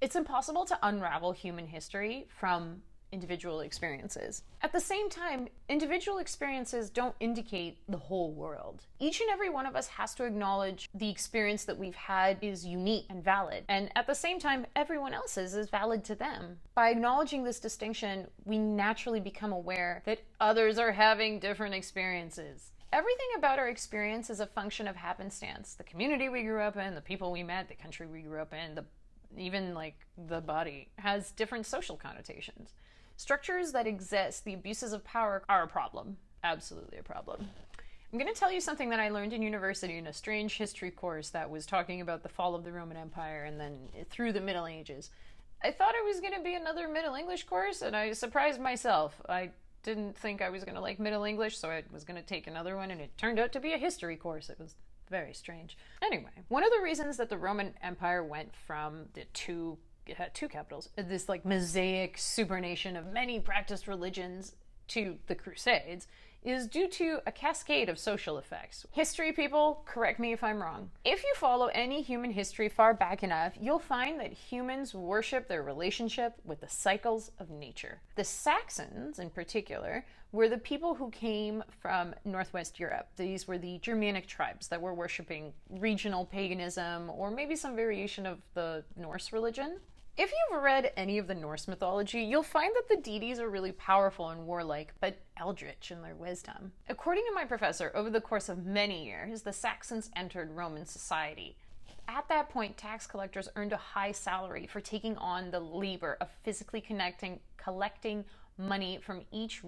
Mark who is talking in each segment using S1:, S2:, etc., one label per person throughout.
S1: It's impossible to unravel human history from individual experiences. At the same time, individual experiences don't indicate the whole world. Each and every one of us has to acknowledge the experience that we've had is unique and valid. And at the same time, everyone else's is valid to them. By acknowledging this distinction, we naturally become aware that others are having different experiences. Everything about our experience is a function of happenstance. The community we grew up in, the people we met, the country we grew up in, even like the body has different social connotations. Structures that exist, the abuses of power, are a problem. Absolutely a problem. I'm going to tell you something that I learned in university in a strange history course that was talking about the fall of the Roman Empire and then through the Middle Ages. I thought it was going to be another Middle English course, and I surprised myself. I didn't think I was going to like Middle English, so I was going to take another one, and it turned out to be a history course. It was very strange. Anyway, one of the reasons that the Roman Empire went from it had two capitals, this like mosaic supernation of many practiced religions, to the Crusades, is due to a cascade of social effects. History people, correct me if I'm wrong. If you follow any human history far back enough, you'll find that humans worship their relationship with the cycles of nature. The Saxons, in particular, were the people who came from Northwest Europe. These were the Germanic tribes that were worshiping regional paganism or maybe some variation of the Norse religion. If you've read any of the Norse mythology, you'll find that the deities are really powerful and warlike, but eldritch in their wisdom. According to my professor, over the course of many years, the Saxons entered Roman society. At that point, tax collectors earned a high salary for taking on the labor of physically collecting money from each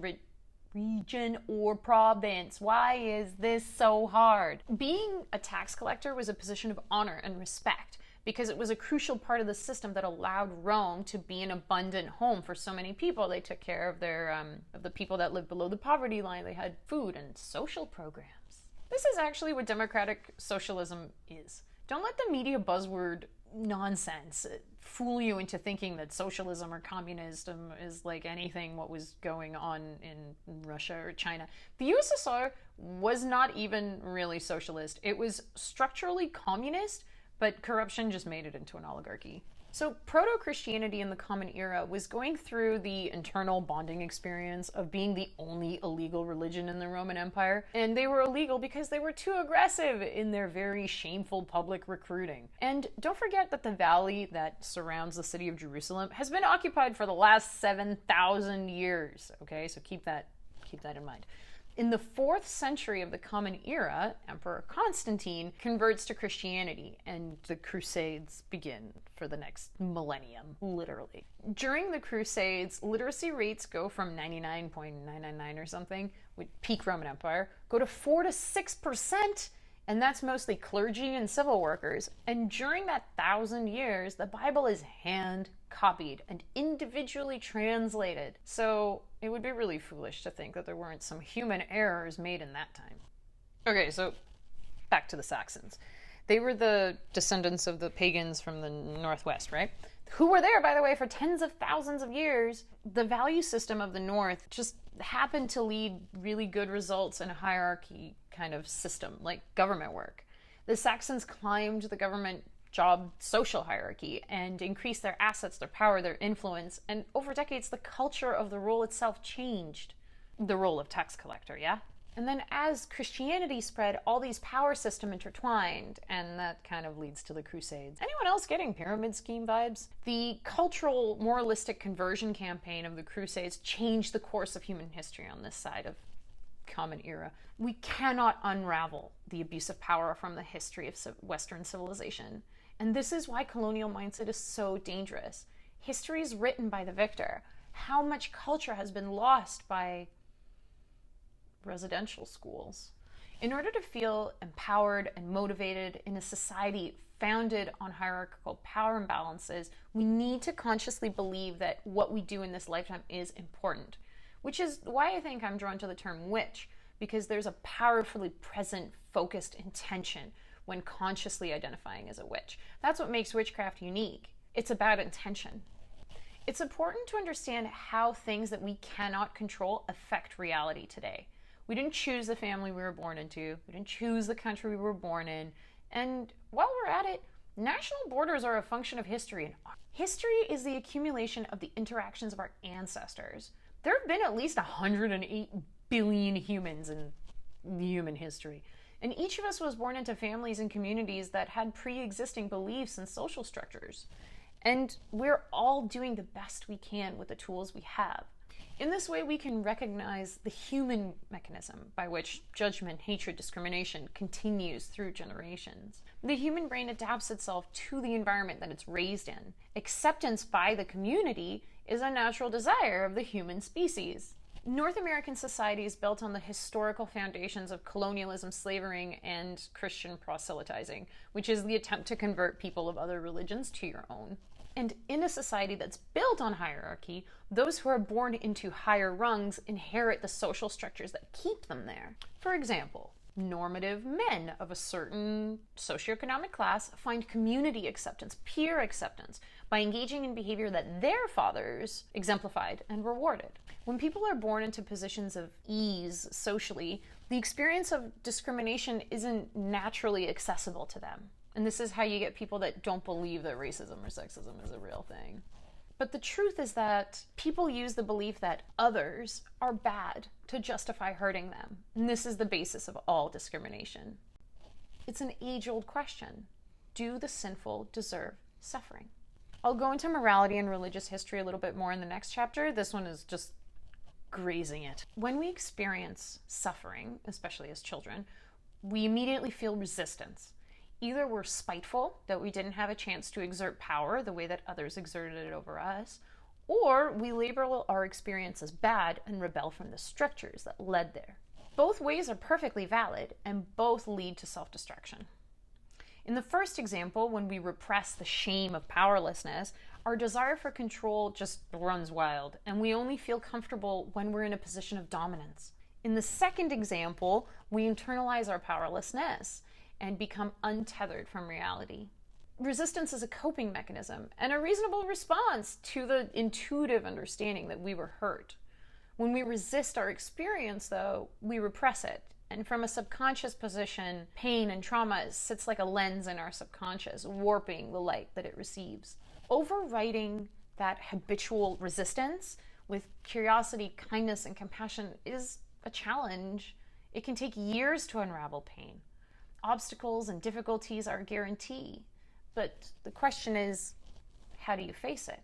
S1: region or province. Why is this so hard? Being a tax collector was a position of honor and respect, because it was a crucial part of the system that allowed Rome to be an abundant home for so many people. They took care of the people that lived below the poverty line. They had food and social programs. This is actually what democratic socialism is. Don't let the media buzzword nonsense fool you into thinking that socialism or communism is like anything what was going on in Russia or China. The USSR was not even really socialist. It was structurally communist, but corruption just made it into an oligarchy. So proto-Christianity in the Common Era was going through the internal bonding experience of being the only illegal religion in the Roman Empire, and they were illegal because they were too aggressive in their very shameful public recruiting. And don't forget that the valley that surrounds the city of Jerusalem has been occupied for the last 7,000 years, okay? So keep that in mind. In the 4th century of the Common Era, Emperor Constantine converts to Christianity, and the Crusades begin for the next millennium, literally. During the Crusades, literacy rates go from 99.999 or something, with peak Roman Empire, go to 4 to 6%, and that's mostly clergy and civil workers. And during that 1,000 years, the Bible is hand copied and individually translated. So it would be really foolish to think that there weren't some human errors made in that time. Okay, so back to the Saxons. They were the descendants of the pagans from the Northwest, right? Who were there, by the way, for tens of thousands of years. The value system of the North just happened to lead really good results in a hierarchy kind of system, like government work. The Saxons climbed the government job social hierarchy and increased their assets, their power, their influence, and over decades the culture of the role itself changed. The role of tax collector, yeah? And then as Christianity spread, all these power systems intertwined, and that kind of leads to the Crusades. Anyone else getting pyramid scheme vibes? The cultural, moralistic conversion campaign of the Crusades changed the course of human history on this side of Common Era. We cannot unravel the abuse of power from the history of Western civilization. And this is why colonial mindset is so dangerous. History is written by the victor. How much culture has been lost by residential schools? In order to feel empowered and motivated in a society founded on hierarchical power imbalances, we need to consciously believe that what we do in this lifetime is important. Which is why I think I'm drawn to the term witch, because there's a powerfully present, focused intention when consciously identifying as a witch. That's what makes witchcraft unique. It's about intention. It's important to understand how things that we cannot control affect reality today. We didn't choose the family we were born into. We didn't choose the country we were born in. And while we're at it, national borders are a function of history and History is the accumulation of the interactions of our ancestors. There have been at least 108 billion humans in human history. And each of us was born into families and communities that had pre-existing beliefs and social structures. And we're all doing the best we can with the tools we have. In this way, we can recognize the human mechanism by which judgment, hatred, discrimination continues through generations. The human brain adapts itself to the environment that it's raised in. Acceptance by the community is a natural desire of the human species. North American society is built on the historical foundations of colonialism, slavery, and Christian proselytizing, which is the attempt to convert people of other religions to your own. And in a society that's built on hierarchy, those who are born into higher rungs inherit the social structures that keep them there. For example, normative men of a certain socioeconomic class find community acceptance, peer acceptance, by engaging in behavior that their fathers exemplified and rewarded. When people are born into positions of ease socially, the experience of discrimination isn't naturally accessible to them. And this is how you get people that don't believe that racism or sexism is a real thing. But the truth is that people use the belief that others are bad to justify hurting them. And this is the basis of all discrimination. It's an age-old question. Do the sinful deserve suffering? I'll go into morality and religious history a little bit more in the next chapter. This one is just grazing it. When we experience suffering, especially as children, we immediately feel resistance. Either we're spiteful that we didn't have a chance to exert power the way that others exerted it over us, or we label our experience as bad and rebel from the structures that led there. Both ways are perfectly valid, and both lead to self-destruction. In the first example, when we repress the shame of powerlessness, our desire for control just runs wild, and we only feel comfortable when we're in a position of dominance. In the second example, we internalize our powerlessness and become untethered from reality. Resistance is a coping mechanism and a reasonable response to the intuitive understanding that we were hurt. When we resist our experience, though, we repress it. And from a subconscious position, pain and trauma sits like a lens in our subconscious, warping the light that it receives. Overriding that habitual resistance with curiosity, kindness, and compassion is a challenge. It can take years to unravel pain. Obstacles and difficulties are a guarantee, but the question is, how do you face it?